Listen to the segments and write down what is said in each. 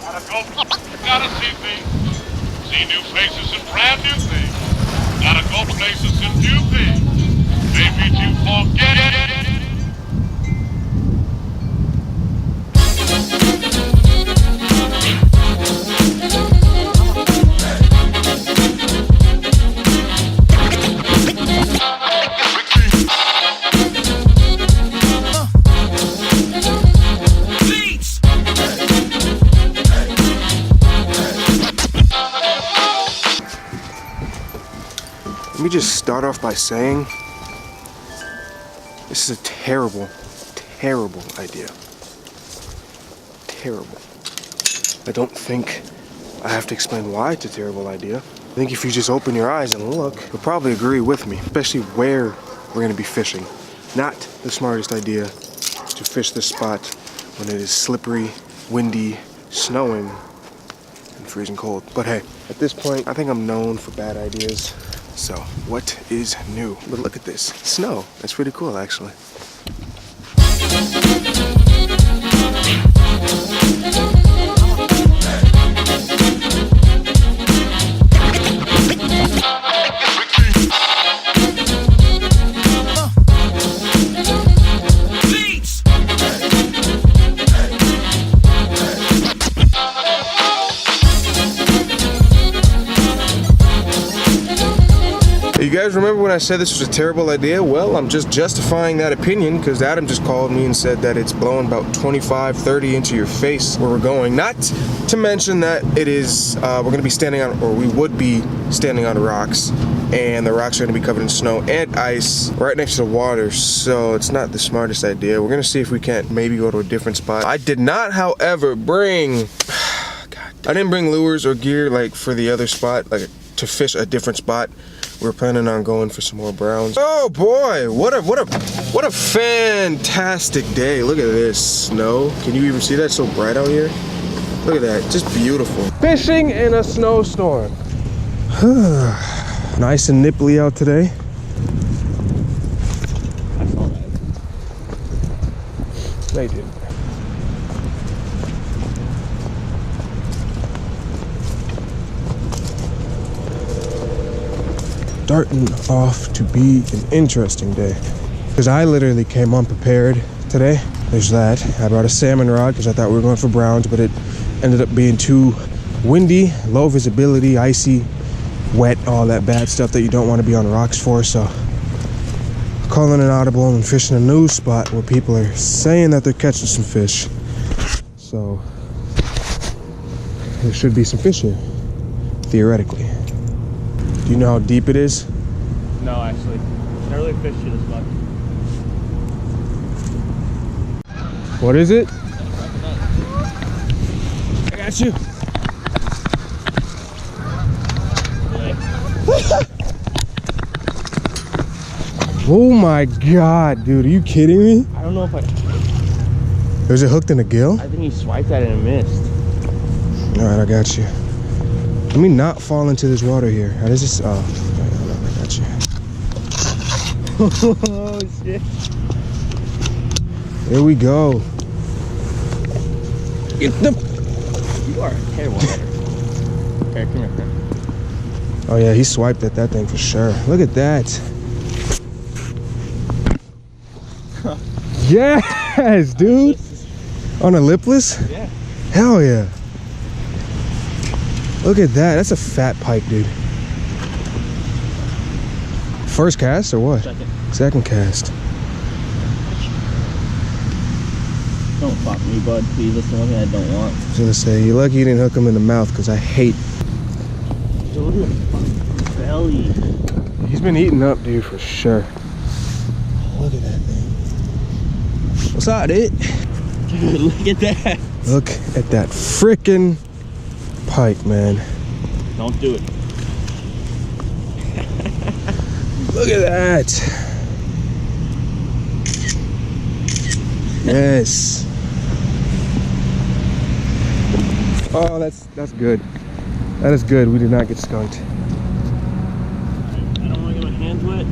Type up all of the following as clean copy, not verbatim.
Gotta see things. See new faces and brand new things. Gotta go places and do things. Maybe to forget it. Let me just start off by saying this is a terrible, terrible idea. Terrible. I don't think I have to explain why it's a terrible idea. I think if you just open your eyes and look, you'll probably agree with me, especially where we're gonna be fishing. Not the smartest idea to fish this spot when it is slippery, windy, snowing, and freezing cold. But hey, at this point, I think I'm known for bad ideas. So, what is new? But look at this, snow. That's pretty cool, actually. You guys remember when I said this was a terrible idea? Well, I'm just justifying that opinion because Adam just called me and said that it's blowing about 25, 30 into your face where we're going. Not to mention that it is, we're gonna be standing on, or we would be standing on rocks, and the rocks are gonna be covered in snow and ice right next to the water, so it's not the smartest idea. We're gonna see if we can't maybe go to a different spot. I did not, however, bring, I didn't bring lures or gear like for the other spot, like to fish a different spot. We're planning on going for some more browns. Oh boy, what a fantastic day. Look at this snow. Can you even see that? It's so bright out here. Look at that, just beautiful. Fishing in a snowstorm. Nice and nipply out today. They did. Starting off to be an interesting day because I literally came unprepared today. There's that. I brought a salmon rod because I thought we were going for browns, but it ended up being too windy, low visibility, icy, wet, all that bad stuff that you don't want to be on rocks for. So calling an audible and fishing a new spot where people are saying that they're catching some fish. So there should be some fish here, theoretically. Do you know how deep it is? No, actually. I never really fished here this much. What is it? I got you. Oh my God, dude, are you kidding me? I don't know if Was it hooked in a gill? I think he swiped at it and missed. All right, I got you. Let me not fall into this water here. How does this? Oh, I got you. Oh shit! Here we go. Get the. You are a terrible hitter. Here, come here, friend. Oh yeah, he swiped at that thing for sure. Look at that. Yes, dude. On a lipless? Yeah. Hell yeah. Look at that. That's a fat pike, dude. First cast or what? Second. Second cast. Don't fuck me, bud. Please, that's the one thing I don't want. I was gonna say, you're lucky you didn't hook him in the mouth because I hate. Dude, look at his fucking belly. He's been eating up, dude, for sure. Look at that thing. What's up, dude? Dude, look at that. Look at that frickin' pike, man. Don't do it. Look at that. Yes. Oh, that's good. That is good. We did not get skunked. I don't want to get my hands wet.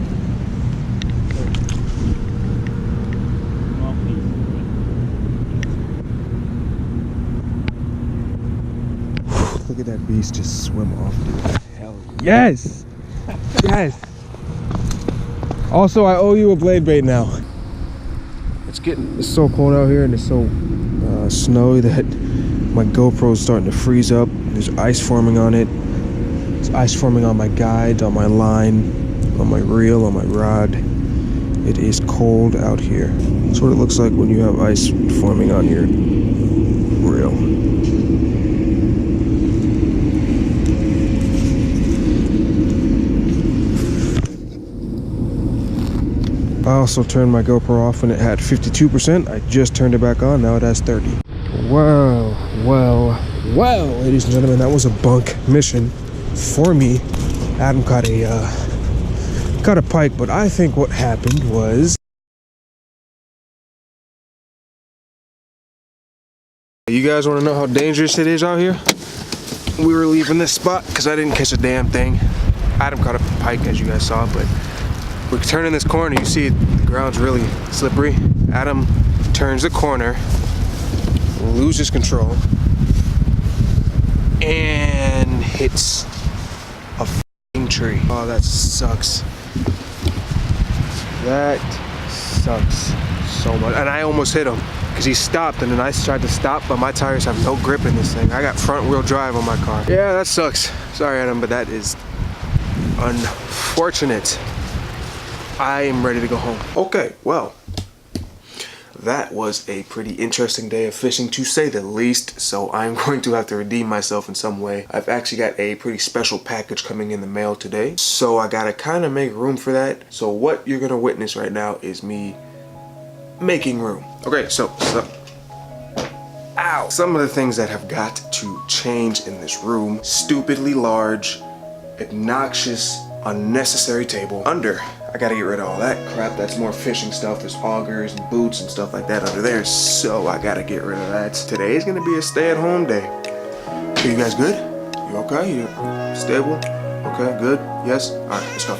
Look at that beast just swim off, dude. Hell yes! Yes! Also, I owe you a blade bait now. It's so cold out here and it's so snowy that my GoPro's starting to freeze up. There's ice forming on it. There's ice forming on my guide, on my line, on my reel, on my rod. It is cold out here. That's what it looks like when you have ice forming on your reel. I also turned my GoPro off when it had 52%. I just turned it back on, now it has 30. Well, ladies and gentlemen, that was a bunk mission for me. Adam caught a pike, but I think what happened was... You guys want to know how dangerous it is out here? We were leaving this spot because I didn't catch a damn thing. Adam caught a pike, as you guys saw, but we're turning this corner. You see the ground's really slippery. Adam turns the corner, loses control, and hits a f***ing tree. Oh, that sucks. That sucks so much. And I almost hit him because he stopped, and then I tried to stop, but my tires have no grip in this thing. I got front wheel drive on my car. Yeah, that sucks. Sorry, Adam, but that is unfortunate. I am ready to go home. Okay, well, that was a pretty interesting day of fishing, to say the least, so I'm going to have to redeem myself in some way. I've actually got a pretty special package coming in the mail today, so I gotta kind of make room for that. So what you're gonna witness right now is me making room. Okay, so ow! Some of the things that have got to change in this room: stupidly large, obnoxious, unnecessary table. I gotta get rid of all that crap. That's more fishing stuff. There's augers and boots and stuff like that under there, so I gotta get rid of that. Today is gonna be a stay-at-home day. Are you guys good? You okay? You stable? Okay, good? Yes? Alright, let's go.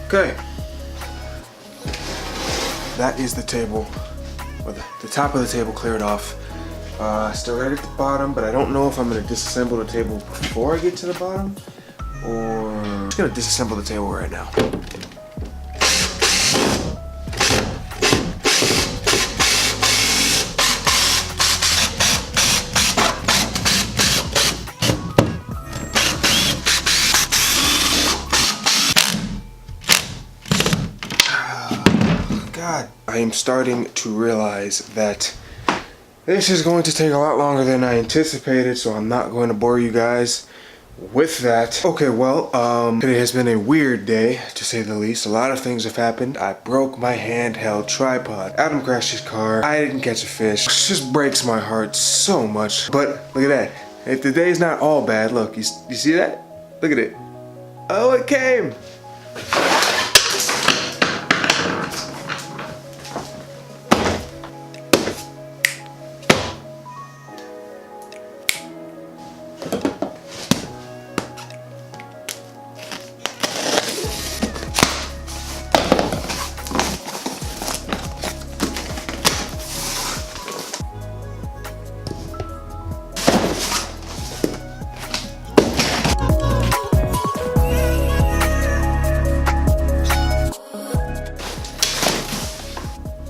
Okay. That is the table, or the top of the table cleared off. Still gotta get the bottom, but I don't know if I'm gonna disassemble the table before I get to the bottom, or I'm just gonna disassemble the table right now. God, I am starting to realize that this is going to take a lot longer than I anticipated, so I'm not going to bore you guys with that. Okay, well, today has been a weird day, to say the least. A lot of things have happened. I broke my handheld tripod. Adam crashed his car. I didn't catch a fish. It just breaks my heart so much. But look at that. If the day's not all bad, look, you see that? Look at it. Oh, it came.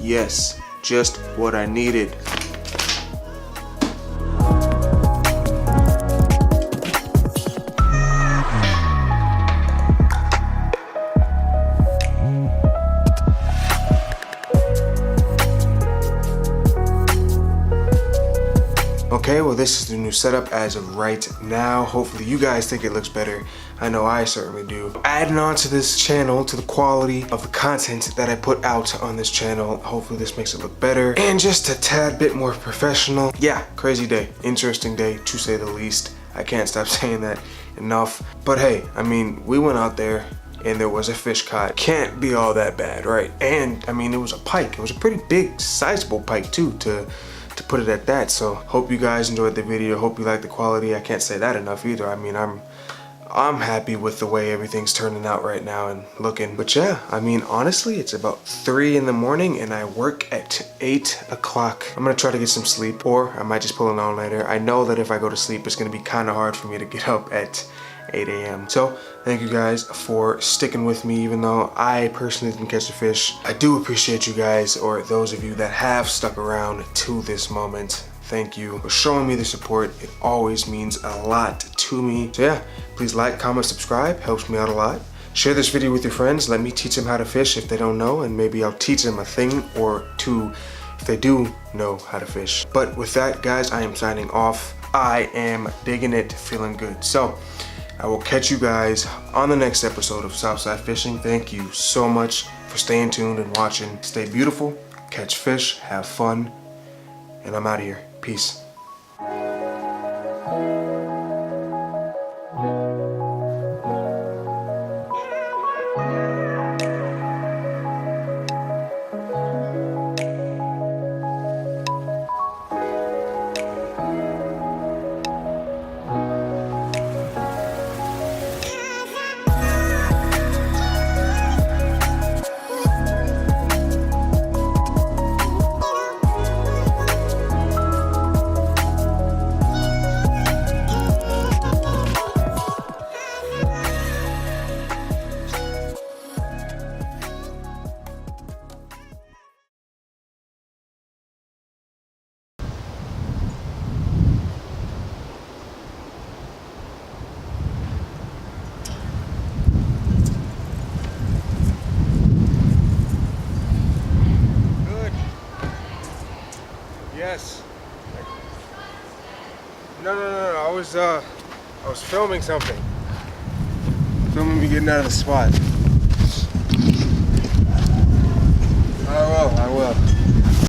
Yes, just what I needed. Okay, well, this is the new setup as of right now. Hopefully you guys think it looks better. I know I certainly do. Adding on to this channel, to the quality of the content that I put out on this channel. Hopefully this makes it look better and just a tad bit more professional. Yeah, crazy day, interesting day, to say the least. I can't stop saying that enough. But hey, I mean, we went out there and there was a fish caught. Can't be all that bad, right? And I mean, it was a pike. It was a pretty big, sizable pike too, to to put it at that. So hope you guys enjoyed the video. Hope you liked the quality. I can't say that enough either. I mean, I'm happy with the way everything's turning out right now and looking. But yeah, I mean, honestly, it's about 3 in the morning and I work at 8 o'clock. I'm gonna try to get some sleep, or I might just pull an all-nighter. I know that if I go to sleep, it's gonna be kind of hard for me to get up at 8 a.m. So thank you guys for sticking with me, even though I personally didn't catch a fish. I do appreciate you guys, or those of you that have stuck around to this moment. Thank you for showing me the support. It always means a lot to me. So yeah, please like, comment, subscribe. Helps me out a lot. Share this video with your friends. Let me teach them how to fish if they don't know, and maybe I'll teach them a thing or two if they do know how to fish. But with that, guys, I am signing off. I am digging it, feeling good. So I will catch you guys on the next episode of Southside Fishing. Thank you so much for staying tuned and watching. Stay beautiful, catch fish, have fun, and I'm out of here. Peace. Yes. No. I was filming something. Filming me getting out of the spot. I will.